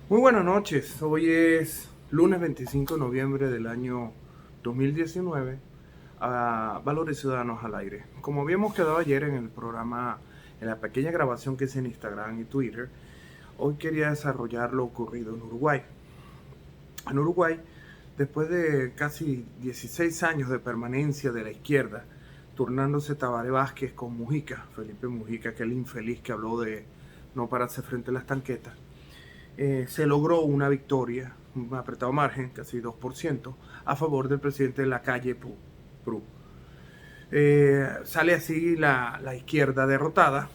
Muy buenas noches, hoy es lunes 25 de noviembre del año 2019, a Valores Ciudadanos al Aire. Como habíamos quedado ayer en el programa, en la pequeña grabación que hice en Instagram y Twitter, hoy quería desarrollar lo ocurrido en Uruguay. En Uruguay, después de casi 16 años de permanencia de la izquierda, turnándose Tabaré Vázquez con Mujica, Felipe Mujica, aquel infeliz que habló de no pararse frente a las tanquetas, se logró una victoria, un apretado margen, casi 2%, a favor del presidente de la calle Pru. Sale así la izquierda derrotada,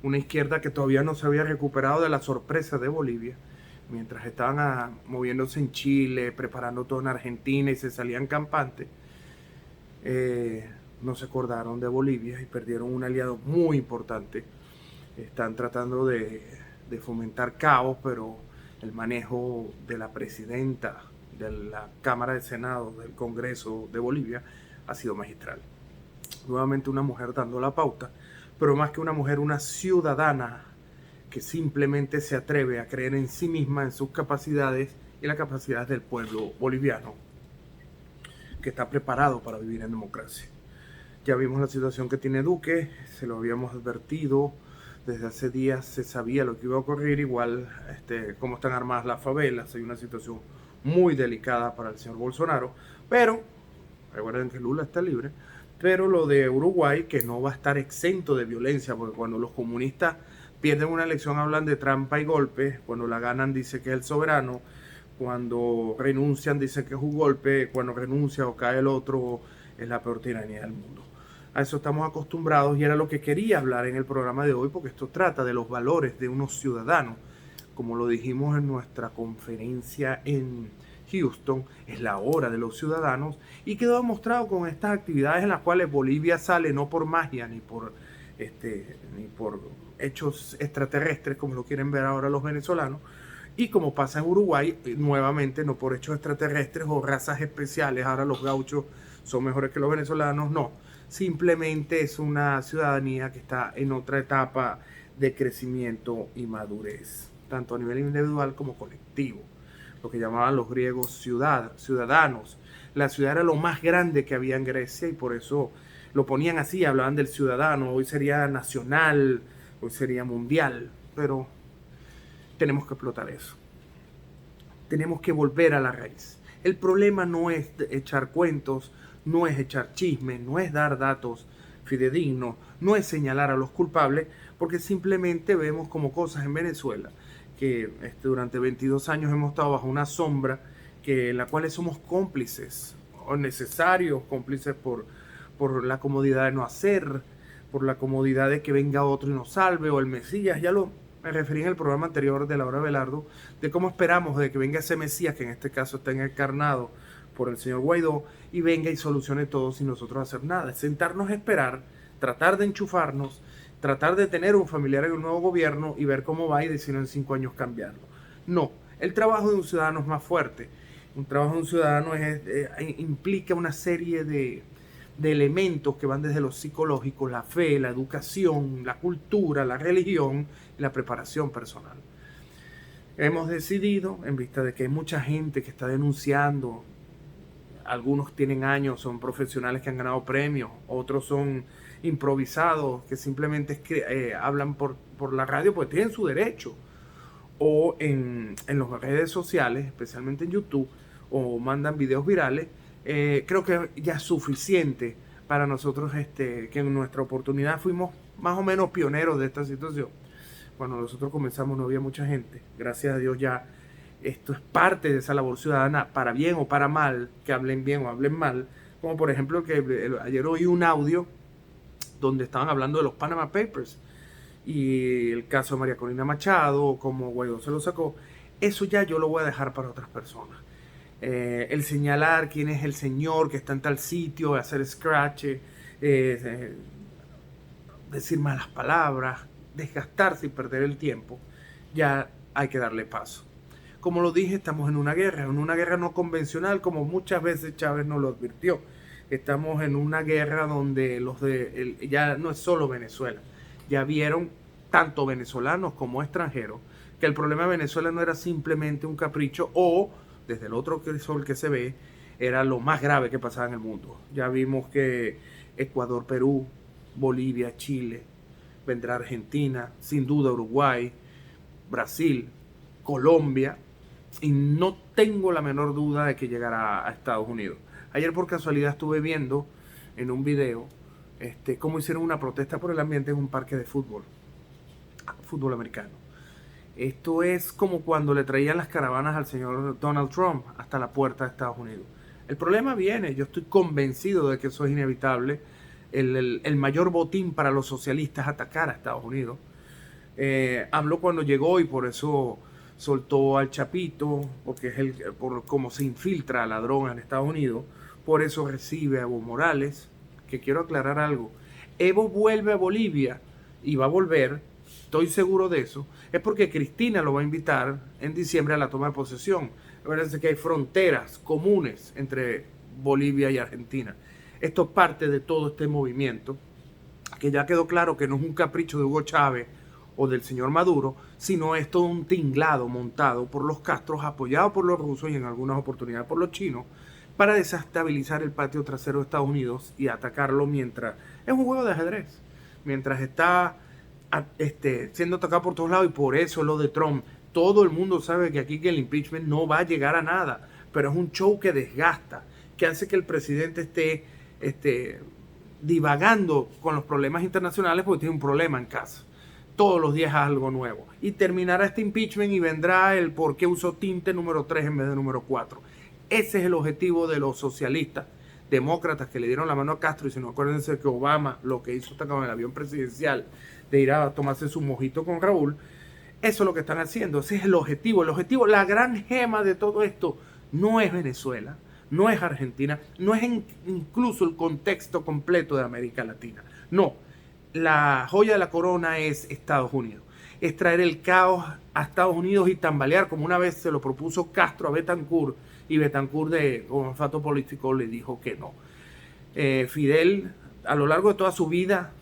una izquierda que todavía no se había recuperado de la sorpresa de Bolivia, mientras estaban moviéndose en Chile, preparando todo en Argentina y se salían campantes. No se acordaron de Bolivia y perdieron un aliado muy importante. Están tratando de fomentar caos, pero el manejo de la presidenta de la Cámara de Senado del Congreso de Bolivia ha sido magistral. Nuevamente una mujer dando la pauta, pero más que una mujer, una ciudadana que simplemente se atreve a creer en sí misma, en sus capacidades y las capacidades del pueblo boliviano, que está preparado para vivir en democracia. Ya vimos la situación que tiene Duque, se lo habíamos advertido, desde hace días se sabía lo que iba a ocurrir, igual cómo están armadas las favelas, hay una situación muy delicada para el señor Bolsonaro, pero recuerden que Lula está libre, pero lo de Uruguay, que no va a estar exento de violencia, porque cuando los comunistas pierden una elección hablan de trampa y golpe, cuando la ganan dice que es el soberano, cuando renuncian dice que es un golpe, cuando renuncia o cae el otro es la peor tiranía del mundo. A eso estamos acostumbrados y era lo que quería hablar en el programa de hoy, porque esto trata de los valores de unos ciudadanos. Como lo dijimos en nuestra conferencia en Houston, es la hora de los ciudadanos y quedó demostrado con estas actividades en las cuales Bolivia sale no por magia ni por hechos extraterrestres como lo quieren ver ahora los venezolanos, y como pasa en Uruguay, nuevamente no por hechos extraterrestres o razas especiales, ahora los gauchos son mejores que los venezolanos, no, simplemente es una ciudadanía que está en otra etapa de crecimiento y madurez, tanto a nivel individual como colectivo, lo que llamaban los griegos ciudadanos. La ciudad era lo más grande que había en Grecia y por eso lo ponían así, hablaban del ciudadano, hoy sería nacional, hoy sería mundial, pero tenemos que explotar eso. Tenemos que volver a la raíz. El problema no es echar cuentos, no es echar chismes, no es dar datos fidedignos, no es señalar a los culpables, porque simplemente vemos como cosas en Venezuela, que durante 22 años hemos estado bajo una sombra en la cual somos cómplices, o necesarios cómplices por la comodidad de no hacer, por la comodidad de que venga otro y nos salve, o el Mesías, me referí en el programa anterior de Laura Velardo, de cómo esperamos de que venga ese Mesías, que en este caso está encarnado por el señor Guaidó, y venga y solucione todo sin nosotros hacer nada. Es sentarnos a esperar, tratar de enchufarnos, tratar de tener un familiar en un nuevo gobierno y ver cómo va y decir en 5 años cambiarlo. No, el trabajo de un ciudadano es más fuerte. Un trabajo de un ciudadano implica una serie de elementos que van desde lo psicológico, la fe, la educación, la cultura, la religión y la preparación personal. Hemos decidido, en vista de que hay mucha gente que está denunciando, algunos tienen años, son profesionales que han ganado premios, otros son improvisados, que simplemente hablan por la radio, pues tienen su derecho, o en las redes sociales, especialmente en YouTube, o mandan videos virales. Creo que ya es suficiente para nosotros que en nuestra oportunidad fuimos más o menos pioneros de esta situación. Cuando nosotros comenzamos no había mucha gente, gracias a Dios ya esto es parte de esa labor ciudadana, para bien o para mal, que hablen bien o hablen mal, como por ejemplo que ayer oí un audio donde estaban hablando de los Panama Papers y el caso de María Corina Machado, como Guaidó se lo sacó. Eso ya yo lo voy a dejar para otras personas. El señalar quién es el señor que está en tal sitio, hacer scratch, decir malas palabras, desgastarse y perder el tiempo, ya hay que darle paso. Como lo dije, estamos en una guerra no convencional, como muchas veces Chávez nos lo advirtió. Estamos en una guerra donde ya no es solo Venezuela, ya vieron tanto venezolanos como extranjeros que el problema de Venezuela no era simplemente un capricho o, desde el otro sol que se ve, era lo más grave que pasaba en el mundo. Ya vimos que Ecuador, Perú, Bolivia, Chile, vendrá Argentina, sin duda Uruguay, Brasil, Colombia, y no tengo la menor duda de que llegará a Estados Unidos. Ayer por casualidad estuve viendo en un video cómo hicieron una protesta por el ambiente en un parque de fútbol americano. Esto es como cuando le traían las caravanas al señor Donald Trump hasta la puerta de Estados Unidos. El problema viene, yo estoy convencido de que eso es inevitable. El mayor botín para los socialistas es atacar a Estados Unidos. Habló cuando llegó y por eso soltó al Chapito, porque es por cómo se infiltra la droga en Estados Unidos. Por eso recibe a Evo Morales, que quiero aclarar algo. Evo vuelve a Bolivia y va a volver, estoy seguro de eso, es porque Cristina lo va a invitar en diciembre a la toma de posesión. Acuérdense que hay fronteras comunes entre Bolivia y Argentina. Esto es parte de todo este movimiento, que ya quedó claro que no es un capricho de Hugo Chávez o del señor Maduro, sino es todo un tinglado montado por los Castros, apoyado por los rusos y en algunas oportunidades por los chinos, para desestabilizar el patio trasero de Estados Unidos y atacarlo mientras... Es un juego de ajedrez. Mientras está siendo atacado por todos lados, y por eso lo de Trump. Todo el mundo sabe que aquí que el impeachment no va a llegar a nada, pero es un show que desgasta, que hace que el presidente esté divagando con los problemas internacionales porque tiene un problema en casa. Todos los días algo nuevo. Y terminará este impeachment y vendrá el por qué usó tinte número 3 en vez de número 4. Ese es el objetivo de los socialistas, demócratas que le dieron la mano a Castro. Y si no, acuérdense que Obama lo que hizo hasta con el avión presidencial de ir a tomarse su mojito con Raúl. Eso es lo que están haciendo, ese es el objetivo. El objetivo, la gran gema de todo esto, no es Venezuela, no es Argentina, no es incluso el contexto completo de América Latina. No, la joya de la corona es Estados Unidos. Es traer el caos a Estados Unidos y tambalear, como una vez se lo propuso Castro a Betancourt, y Betancourt con olfato político le dijo que no. Fidel, a lo largo de toda su vida,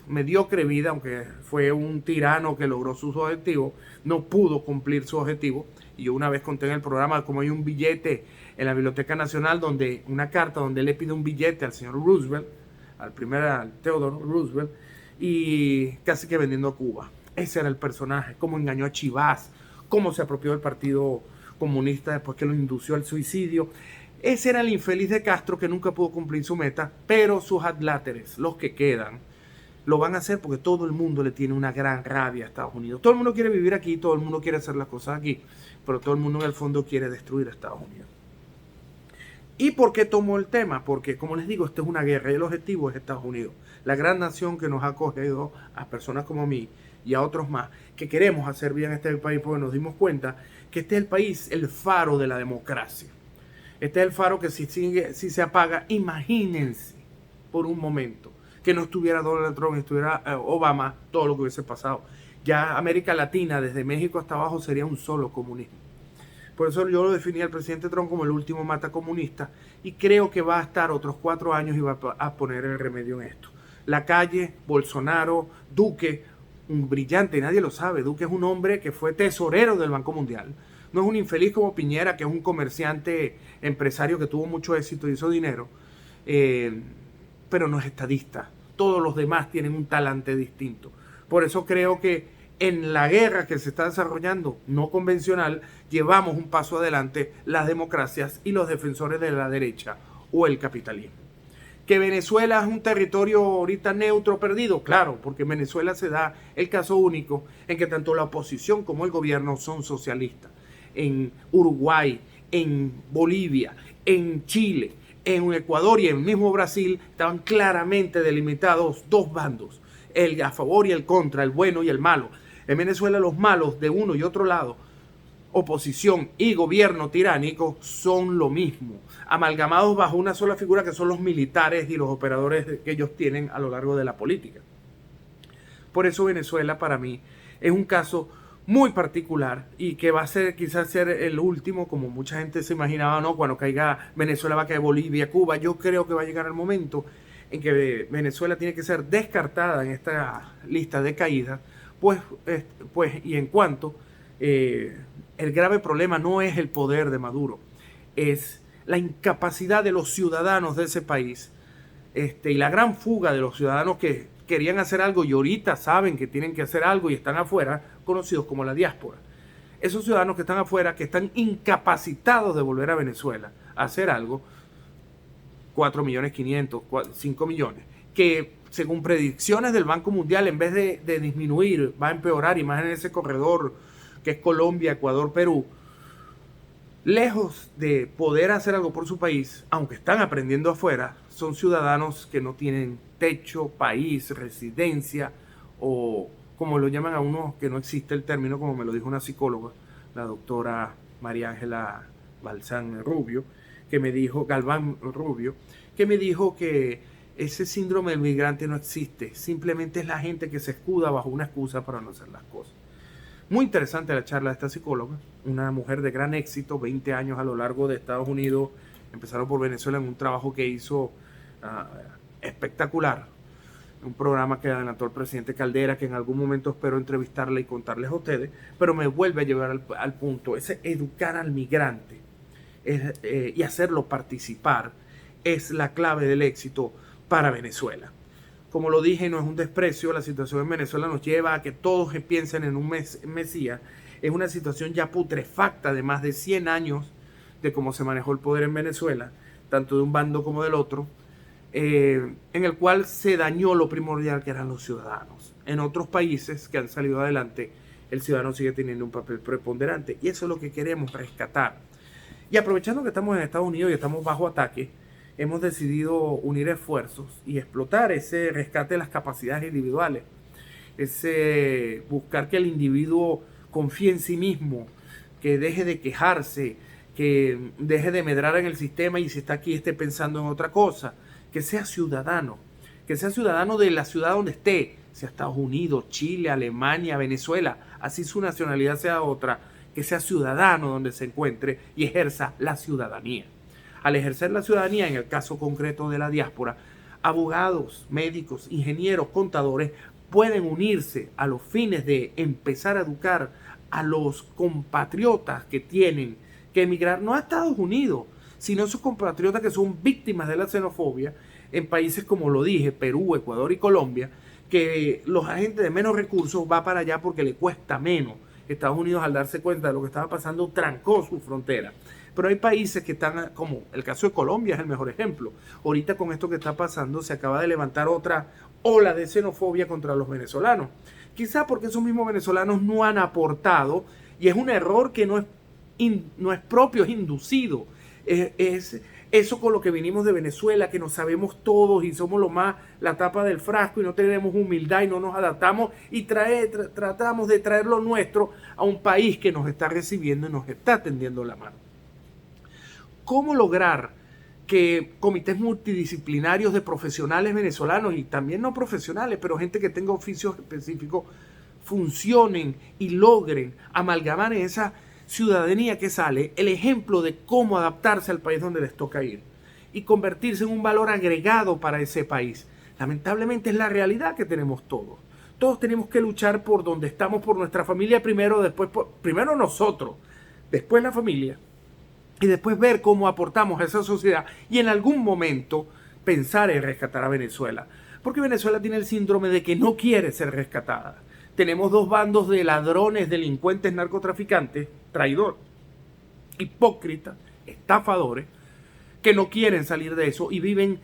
mediocre vida, aunque fue un tirano que logró sus objetivos, no pudo cumplir su objetivo. Y yo una vez conté en el programa como hay un billete en la Biblioteca Nacional, una carta donde le pide un billete al señor Roosevelt, al Theodore Roosevelt, y casi que vendiendo a Cuba. Ese era el personaje, cómo engañó a Chivas, cómo se apropió del Partido Comunista después que lo indució al suicidio. Ese era el infeliz de Castro que nunca pudo cumplir su meta, pero sus adláteres, los que quedan, lo van a hacer porque todo el mundo le tiene una gran rabia a Estados Unidos. Todo el mundo quiere vivir aquí, todo el mundo quiere hacer las cosas aquí, pero todo el mundo en el fondo quiere destruir a Estados Unidos. ¿Y por qué tomo el tema? Porque, como les digo, esto es una guerra y el objetivo es Estados Unidos. La gran nación que nos ha acogido a personas como a mí y a otros más, que queremos hacer bien este país porque nos dimos cuenta que este es el país, el faro de la democracia. Este es el faro que si se apaga, imagínense por un momento que no estuviera Donald Trump, estuviera Obama, todo lo que hubiese pasado. Ya América Latina, desde México hasta abajo, sería un solo comunismo. Por eso yo lo definí al presidente Trump como el último matacomunista y creo que va a estar otros 4 años y va a poner el remedio en esto. La calle, Bolsonaro, Duque, un brillante, nadie lo sabe. Duque es un hombre que fue tesorero del Banco Mundial. No es un infeliz como Piñera, que es un comerciante empresario que tuvo mucho éxito y hizo dinero. Pero no es estadista. Todos los demás tienen un talante distinto. Por eso creo que en la guerra que se está desarrollando, no convencional, llevamos un paso adelante las democracias y los defensores de la derecha o el capitalismo. ¿Que Venezuela es un territorio ahorita neutro, perdido? Claro, porque en Venezuela se da el caso único en que tanto la oposición como el gobierno son socialistas. En Uruguay, en Bolivia, en Chile, en Ecuador y en el mismo Brasil estaban claramente delimitados 2 bandos, el a favor y el contra, el bueno y el malo. En Venezuela los malos de uno y otro lado, oposición y gobierno tiránico, son lo mismo, amalgamados bajo una sola figura que son los militares y los operadores que ellos tienen a lo largo de la política. Por eso Venezuela para mí es un caso muy particular y que va a ser quizás ser el último, como mucha gente se imaginaba, ¿no? Cuando caiga Venezuela va a caer Bolivia, Cuba. Yo creo que va a llegar el momento en que Venezuela tiene que ser descartada en esta lista de caídas, pues y en cuanto el grave problema no es el poder de Maduro, es la incapacidad de los ciudadanos de ese país, y la gran fuga de los ciudadanos que querían hacer algo y ahorita saben que tienen que hacer algo y están afuera, conocidos como la diáspora. Esos ciudadanos que están afuera, que están incapacitados de volver a Venezuela a hacer algo, 4.500.000, 5 millones, que según predicciones del Banco Mundial, en vez de disminuir, va a empeorar, y más en ese corredor que es Colombia, Ecuador, Perú, lejos de poder hacer algo por su país, aunque están aprendiendo afuera, son ciudadanos que no tienen techo, país, residencia, o como lo llaman a unos que no existe el término, como me lo dijo una psicóloga, la doctora María Ángela Galván Rubio, que me dijo que ese síndrome del migrante no existe, simplemente es la gente que se escuda bajo una excusa para no hacer las cosas. Muy interesante la charla de esta psicóloga, una mujer de gran éxito, 20 años a lo largo de Estados Unidos, empezaron por Venezuela en un trabajo que hizo espectacular, un programa que adelantó el presidente Caldera, que en algún momento espero entrevistarla y contarles a ustedes, pero me vuelve a llevar al punto, ese educar al migrante y hacerlo participar es la clave del éxito para Venezuela. Como lo dije, no es un desprecio, la situación en Venezuela nos lleva a que todos piensen en un mesías. Es una situación ya putrefacta de más de 100 años de cómo se manejó el poder en Venezuela, tanto de un bando como del otro, en el cual se dañó lo primordial que eran los ciudadanos. En otros países que han salido adelante, el ciudadano sigue teniendo un papel preponderante y eso es lo que queremos rescatar. Y aprovechando que estamos en Estados Unidos y estamos bajo ataque, hemos decidido unir esfuerzos y explotar ese rescate de las capacidades individuales, ese buscar que el individuo confíe en sí mismo, que deje de quejarse, que deje de medrar en el sistema y si está aquí esté pensando en otra cosa, que sea ciudadano de la ciudad donde esté, sea Estados Unidos, Chile, Alemania, Venezuela, así su nacionalidad sea otra, que sea ciudadano donde se encuentre y ejerza la ciudadanía. Al ejercer la ciudadanía, en el caso concreto de la diáspora, abogados, médicos, ingenieros, contadores pueden unirse a los fines de empezar a educar a los compatriotas que tienen que emigrar, no a Estados Unidos, sino a esos compatriotas que son víctimas de la xenofobia en países como lo dije, Perú, Ecuador y Colombia, que los agentes de menos recursos va para allá porque le cuesta menos. Estados Unidos, al darse cuenta de lo que estaba pasando, trancó su frontera. Pero hay países que están, como el caso de Colombia es el mejor ejemplo. Ahorita con esto que está pasando se acaba de levantar otra ola de xenofobia contra los venezolanos. Quizá porque esos mismos venezolanos no han aportado, y es un error que no es propio, es inducido. Es eso con lo que vinimos de Venezuela, que nos sabemos todos y somos lo más la tapa del frasco y no tenemos humildad y no nos adaptamos y tratamos de traer lo nuestro a un país que nos está recibiendo y nos está tendiendo la mano. ¿Cómo lograr que comités multidisciplinarios de profesionales venezolanos y también no profesionales, pero gente que tenga oficios específicos, funcionen y logren amalgamar en esa ciudadanía que sale el ejemplo de cómo adaptarse al país donde les toca ir y convertirse en un valor agregado para ese país? Lamentablemente es la realidad que tenemos todos. Todos tenemos que luchar por donde estamos, por nuestra familia primero, primero nosotros, después la familia, y después ver cómo aportamos a esa sociedad y en algún momento pensar en rescatar a Venezuela. Porque Venezuela tiene el síndrome de que no quiere ser rescatada. Tenemos dos bandos de ladrones, delincuentes, narcotraficantes, traidores, hipócritas, estafadores, que no quieren salir de eso y viven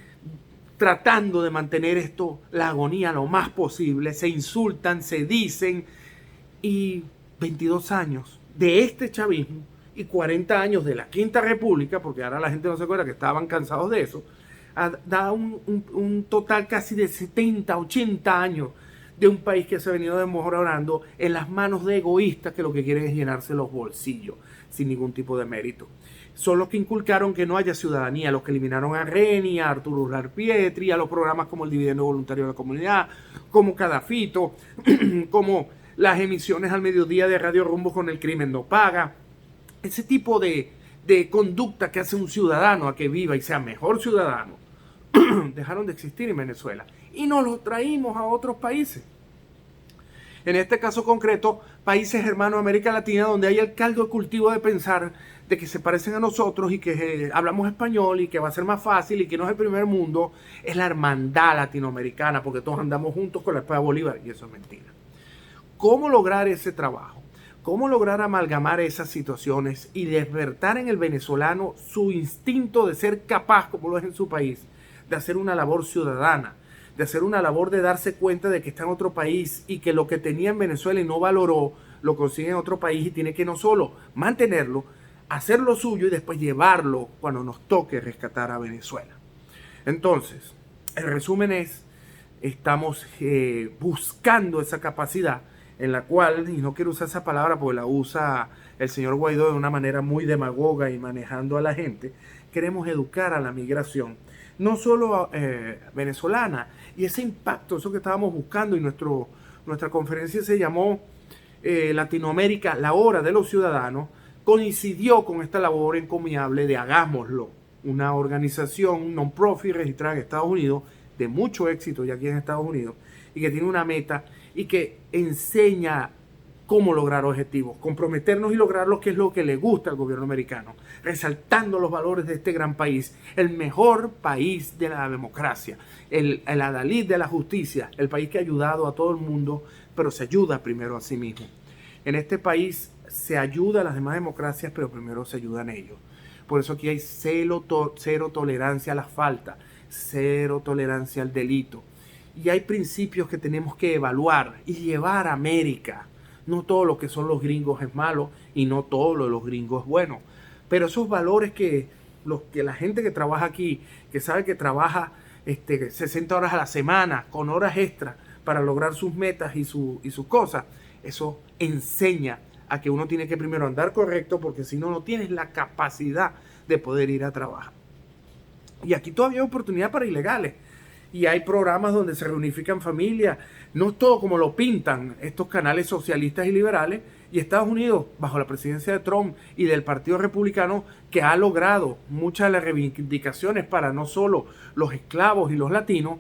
tratando de mantener esto, la agonía, lo más posible. Se insultan, se dicen, y 22 años de este chavismo y 40 años de la Quinta República, porque ahora la gente no se acuerda que estaban cansados de eso, da un total casi de 70, 80 años de un país que se ha venido desmoronando en las manos de egoístas que lo que quieren es llenarse los bolsillos sin ningún tipo de mérito. Son los que inculcaron que no haya ciudadanía, los que eliminaron a Reni, a Arturo Uslar Pietri, a los programas como el Dividendo Voluntario de la Comunidad, como Cadafito, como las emisiones al mediodía de Radio Rumbo con El Crimen No Paga. Ese tipo de conducta que hace un ciudadano a que viva y sea mejor ciudadano, dejaron de existir en Venezuela y nos lo traímos a otros países. En este caso concreto, países hermanos de América Latina, donde hay el caldo de cultivo de pensar de que se parecen a nosotros y que hablamos español y que va a ser más fácil y que no es el primer mundo, es la hermandad latinoamericana, porque todos andamos juntos con la espada de Bolívar, y eso es mentira. ¿Cómo lograr ese trabajo? ¿Cómo lograr amalgamar esas situaciones y despertar en el venezolano su instinto de ser capaz, como lo es en su país, de hacer una labor ciudadana, de hacer una labor de darse cuenta de que está en otro país y que lo que tenía en Venezuela y no valoró, lo consigue en otro país y tiene que no solo mantenerlo, hacer lo suyo y después llevarlo cuando nos toque rescatar a Venezuela? Entonces, el resumen es, estamos buscando esa capacidad en la cual, y no quiero usar esa palabra porque la usa el señor Guaidó de una manera muy demagoga y manejando a la gente, queremos educar a la migración, no solo venezolana, y ese impacto, eso que estábamos buscando, y nuestra conferencia se llamó Latinoamérica, la hora de los ciudadanos, coincidió con esta labor encomiable de Hagámoslo, una organización non-profit registrada en Estados Unidos, de mucho éxito ya aquí en Estados Unidos, y que tiene una meta y que enseña cómo lograr objetivos, comprometernos y lograrlos, que es lo que le gusta al gobierno americano, resaltando los valores de este gran país, el mejor país de la democracia, el adalid de la justicia, el país que ha ayudado a todo el mundo, pero se ayuda primero a sí mismo. En este país se ayuda a las demás democracias, pero primero se ayudan ellos. Por eso aquí hay cero tolerancia a la falta, cero tolerancia al delito. Y hay principios que tenemos que evaluar y llevar a América. No todo lo que son los gringos es malo y no todo lo de los gringos es bueno. Pero esos valores que la gente que trabaja aquí, que sabe que trabaja 60 horas a la semana, con horas extras para lograr sus metas y sus cosas, eso enseña a que uno tiene que primero andar correcto, porque si no, no tienes la capacidad de poder ir a trabajar. Y aquí todavía hay oportunidad para ilegales. Y hay programas donde se reunifican familias. No es todo como lo pintan estos canales socialistas y liberales. Y Estados Unidos, bajo la presidencia de Trump y del Partido Republicano, que ha logrado muchas de las reivindicaciones para no solo los esclavos y los latinos,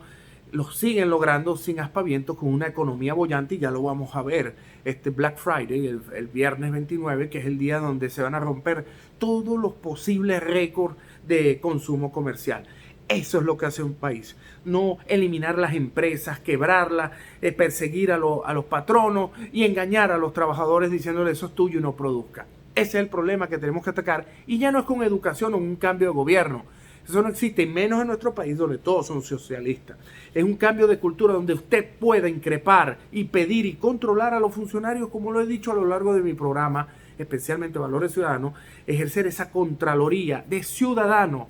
los siguen logrando sin aspavientos, con una economía bollante, y ya lo vamos a ver este Black Friday, el viernes 29, que es el día donde se van a romper todos los posibles récords de consumo comercial. Eso es lo que hace un país, no eliminar las empresas, quebrarlas, perseguir a los patronos y engañar a los trabajadores diciéndoles eso es tuyo y no produzca. Ese es el problema que tenemos que atacar, y ya no es con educación o un cambio de gobierno. Eso no existe, menos en nuestro país donde todos son socialistas. Es un cambio de cultura donde usted pueda increpar y pedir y controlar a los funcionarios, como lo he dicho a lo largo de mi programa, especialmente Valores Ciudadanos, ejercer esa contraloría de ciudadano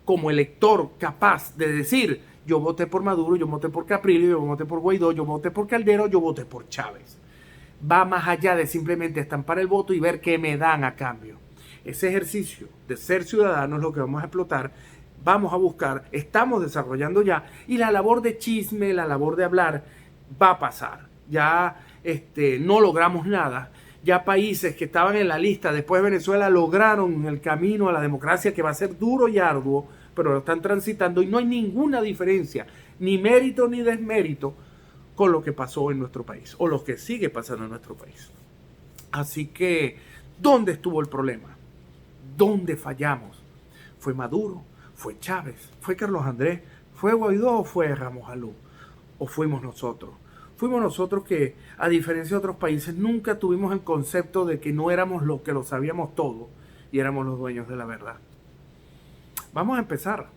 como elector capaz de decir: yo voté por Maduro, yo voté por Caprillo, yo voté por Guaidó, yo voté por Caldero, yo voté por Chávez. Va más allá de simplemente estampar el voto y ver qué me dan a cambio. Ese ejercicio de ser ciudadano es lo que vamos a explotar, vamos a buscar, estamos desarrollando ya, y la labor de chisme, la labor de hablar va a pasar. Ya no logramos nada. Ya países que estaban en la lista después de Venezuela lograron el camino a la democracia, que va a ser duro y arduo, pero lo están transitando, y no hay ninguna diferencia, ni mérito ni desmérito, con lo que pasó en nuestro país o lo que sigue pasando en nuestro país. Así que, ¿dónde estuvo el problema? ¿Dónde fallamos? ¿Fue Maduro? ¿Fue Chávez? ¿Fue Carlos Andrés? ¿Fue Guaidó o fue Ramos Alú? ¿O fuimos nosotros? Fuimos nosotros que, a diferencia de otros países, nunca tuvimos el concepto de que no éramos los que lo sabíamos todo y éramos los dueños de la verdad. Vamos a empezar.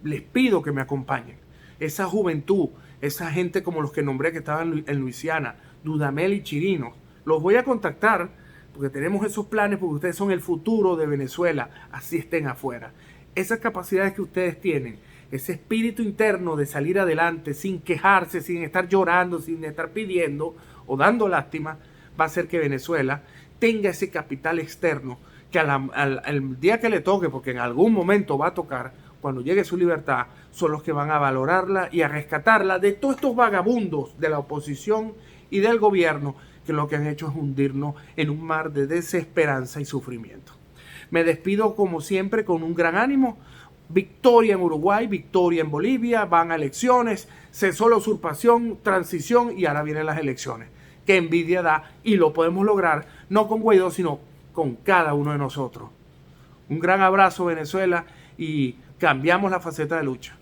Les pido que me acompañen. Esa juventud, esa gente como los que nombré que estaban en Luisiana, Dudamel y Chirinos, los voy a contactar porque tenemos esos planes, porque ustedes son el futuro de Venezuela, así estén afuera. Esas capacidades que ustedes tienen, ese espíritu interno de salir adelante sin quejarse, sin estar llorando, sin estar pidiendo o dando lástima, va a hacer que Venezuela tenga ese capital externo que al día que le toque, porque en algún momento va a tocar, cuando llegue su libertad, son los que van a valorarla y a rescatarla de todos estos vagabundos de la oposición y del gobierno, que lo que han hecho es hundirnos en un mar de desesperanza y sufrimiento. Me despido como siempre con un gran ánimo. Victoria en Uruguay, victoria en Bolivia, van a elecciones, cesó la usurpación, transición y ahora vienen las elecciones. qué envidia da, y lo podemos lograr no con Guaidó, sino con cada uno de nosotros. Un gran abrazo, Venezuela, y cambiamos la faceta de lucha.